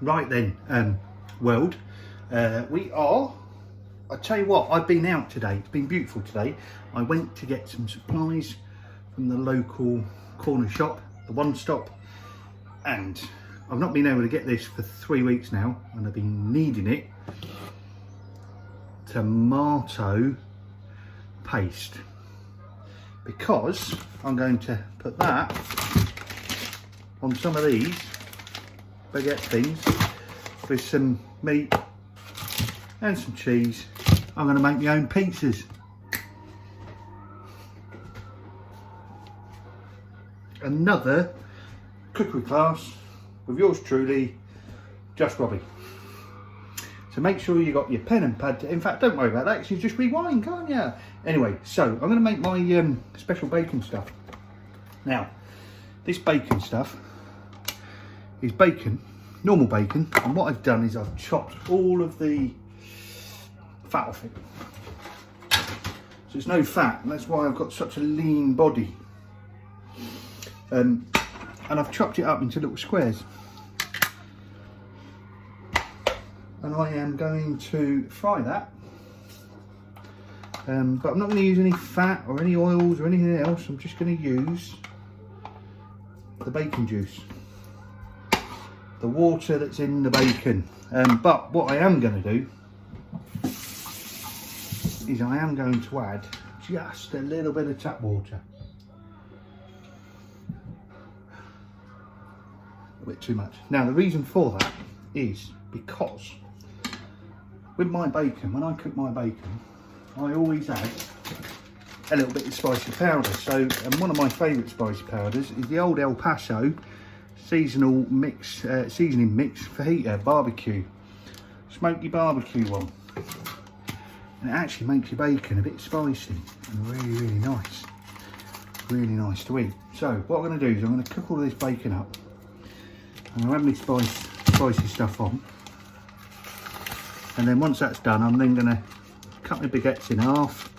Right then, world, we are, I tell you what, I've been out today. It's been beautiful today. I went to get some supplies from the local corner shop, the One Stop, and I've not been able to get this for 3 weeks now, and I've been needing it. Tomato paste, because I'm going to put that on some of these baguette things with some meat and some cheese. I'm going to make my own pizzas. Another cookery class with yours truly, just Robbie. So make sure you got your pen and pad. In fact, don't worry about that, you just rewind, can't you? Anyway, so I'm going to make my special bacon stuff. Now, this bacon stuff is bacon, normal bacon, and what I've done is I've chopped all of the fat off it. So it's no fat, and that's why I've got such a lean body. And I've chopped it up into little squares. And I am going to fry that, but I'm not going to use any fat or any oils or anything else. I'm just going to use the bacon juice, the water that's in the bacon. But what I am going to do is I am going to add just a little bit of tap water. A bit too much. Now the reason for that is because with my bacon, when I cook my bacon, I always add a little bit of spicy powder. So, and one of my favourite spicy powders is the old El Paso seasonal mix, seasoning mix fajita barbecue, smoky barbecue one. And it actually makes your bacon a bit spicy and really nice. Really nice to eat. So what I'm going to do is I'm going to cook all of this bacon up. I'm going to have my spicy stuff on. And then once that's done, I'm then going to cut my baguettes in half,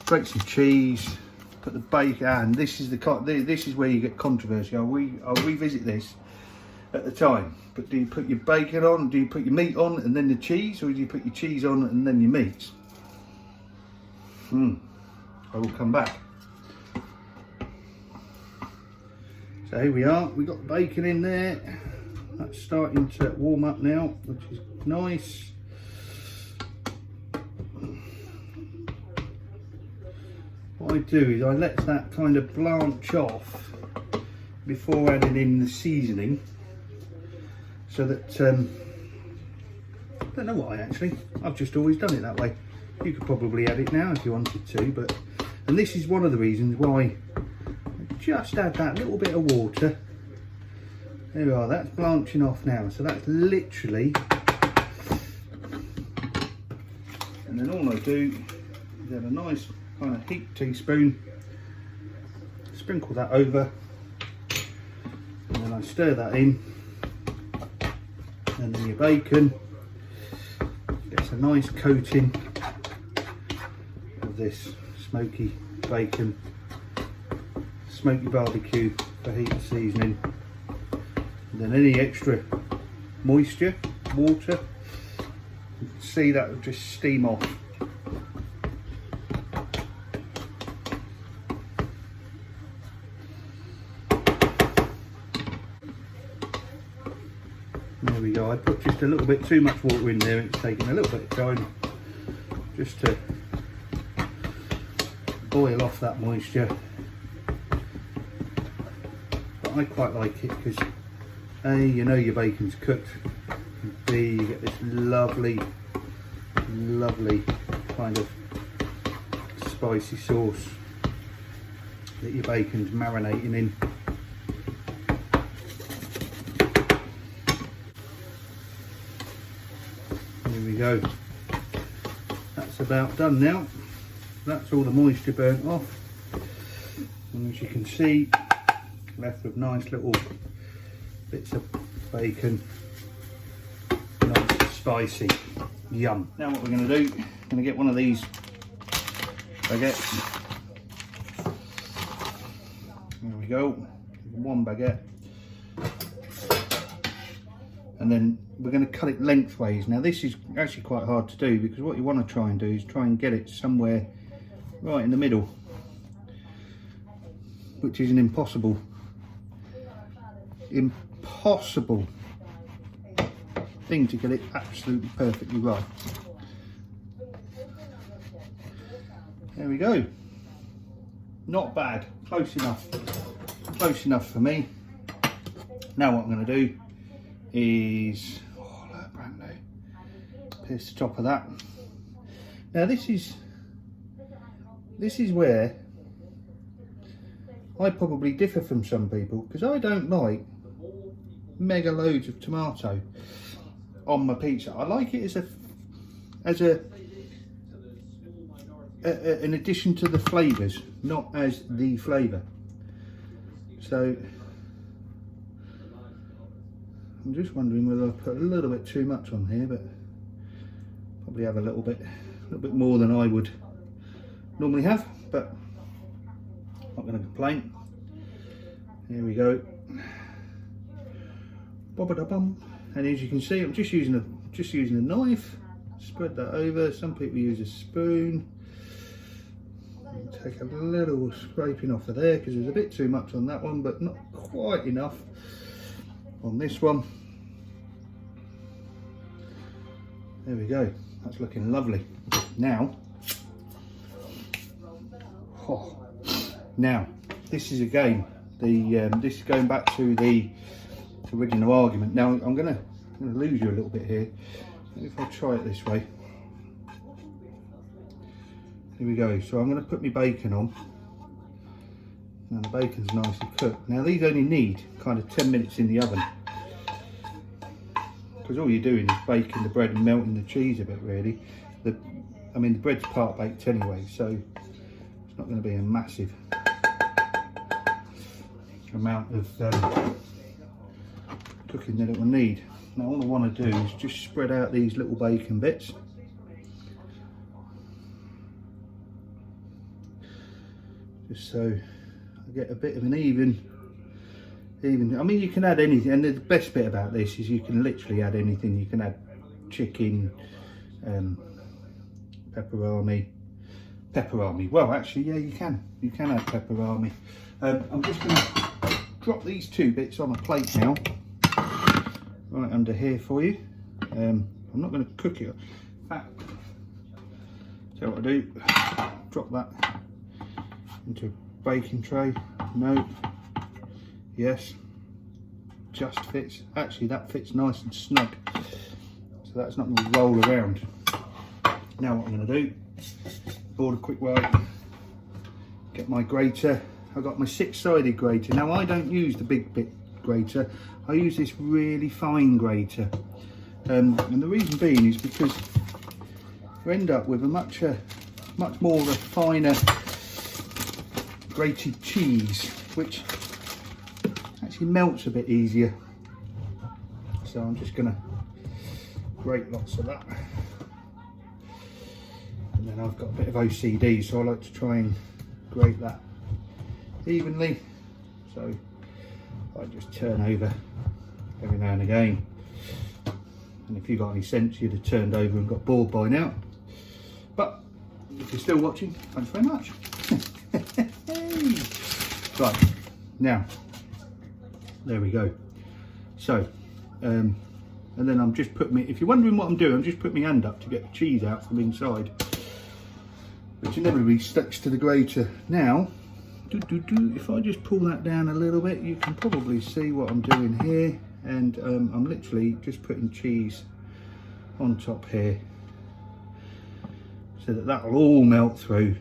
grate some cheese, put the bacon, and this is where you get controversy. I'll revisit this at the time. But do you put your bacon on, do you put your meat on and then the cheese, or do you put your cheese on and then your meats? I will come back. So here we are, we've got the bacon in there. That's starting to warm up now, which is nice. What I do is I let that kind of blanch off before adding in the seasoning, so that I don't know why actually, I've just always done it that way. You could probably add it now if you wanted to, and this is one of the reasons why I just add that little bit of water. There we are, that's blanching off now, so that's literally, and then all I do is add a nice kind of heaped teaspoon, sprinkle that over, and then I stir that in, and then your bacon gets a nice coating of this smoky bacon, smoky barbecue fajita seasoning, and then any extra moisture, water, you can see that will just steam off. There we go, I put just a little bit too much water in there. It's taking a little bit of time just to boil off that moisture. But I quite like it because A, you know your bacon's cooked, and B, you get this lovely kind of spicy sauce that your bacon's marinating in. There we go, that's about done now. That's all the moisture burnt off, and as you can see, left with nice little bits of bacon, nice and spicy, yum. Now what we're going to do, I'm going to get one of these baguettes. There we go, one baguette, and then we're going to cut it lengthways. Now this is actually quite hard to do, because what you want to try and do is try and get it somewhere right in the middle, which is an impossible thing to get it absolutely perfectly right. There we go. Not bad, close enough for me. Now what I'm going to do is, oh look, brand new, pierce the top of that. Now this is where I probably differ from some people, because I don't like mega loads of tomato on my pizza. I like it as an addition to the flavours, not as the flavour. So I'm just wondering whether I put a little bit too much on here, but probably have a little bit more than I would normally have, but not going to complain. Here we go. Bob-a-da-bum. And as you can see, I'm just using a knife. Spread that over. Some people use a spoon. Take a little scraping off of there, because there's a bit too much on that one, but not quite enough on this one. There we go. That's looking lovely. Now, now this is again this is going back to the original argument. Now I'm gonna lose you a little bit here. If I try it this way. Here we go. So I'm going to put my bacon on. Now the bacon's nicely cooked. Now these only need kind of 10 minutes in the oven, because all you're doing is baking the bread and melting the cheese a bit, really. I mean, the bread's part baked anyway, so it's not going to be a massive amount of cooking that it will need. Now all I want to do is just spread out these little bacon bits. Just so I get a bit of an even, I mean, you can add anything, and the best bit about this is you can literally add anything. You can add chicken, pepperoni, well actually yeah, you can add pepperoni. I'm just going to drop these two bits on a plate now, right under here for you. I'm not going to cook it. In fact, so what I do, drop that into a baking tray. No, yes, just fits. Actually that fits nice and snug, so that's not going to roll around. Now what I'm going to do, board a quick way, get my grater. I've got my 6-sided grater. Now I don't use the big bit grater, I use this really fine grater, and the reason being is because you end up with a much more of a finer grated cheese, which actually melts a bit easier. So I'm just going to grate lots of that, and then I've got a bit of OCD, so I like to try and grate that evenly, so I just turn over every now and again. And if you've got any sense, you'd have turned over and got bored by now, but if you're still watching, thanks very much. Right, now there we go. So and then I'm just putting if you're wondering what I'm doing, I'm just putting my hand up to get the cheese out from inside, which inevitably sticks to the grater. Now if I just pull that down a little bit, you can probably see what I'm doing here, and I'm literally just putting cheese on top here so that will all melt through.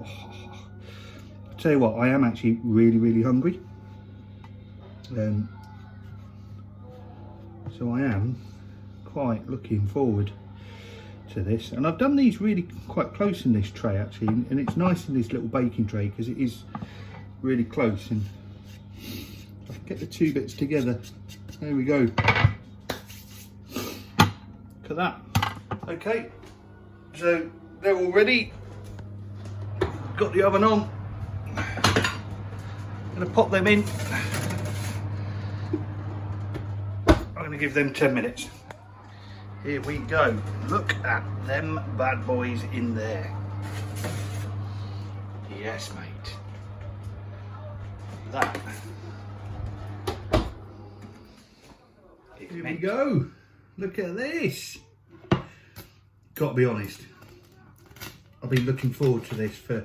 I tell you what, I am actually really hungry, so I am quite looking forward to this. And I've done these really quite close in this tray actually, and it's nice in this little baking tray because it is really close, and I can get the two bits together. There we go. Look at that. Okay, so they're all ready. Got the oven on. I'm going to pop them in. I'm going to give them 10 minutes. Here we go. Look at them bad boys in there. Yes, mate. That. Here we go. Look at this. Got to be honest, I've been looking forward to this for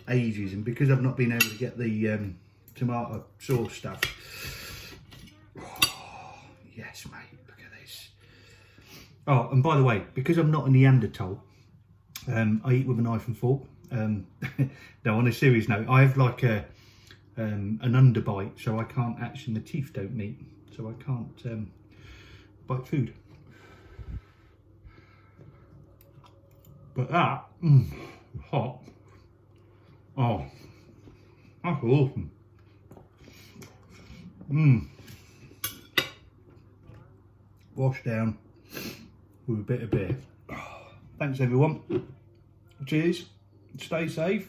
ages, and because I've not been able to get the tomato sauce stuff. Oh, yes, mate. Look at this. Oh, and by the way, because I'm not a Neanderthal, I eat with a knife and fork. No, on a serious note, I have like an underbite, so I can't actually, my teeth don't meet, so I can't bite food. But that, hot. Oh, that's awesome. Wash down with a bit of beer. Oh, thanks everyone. Cheers. Stay safe.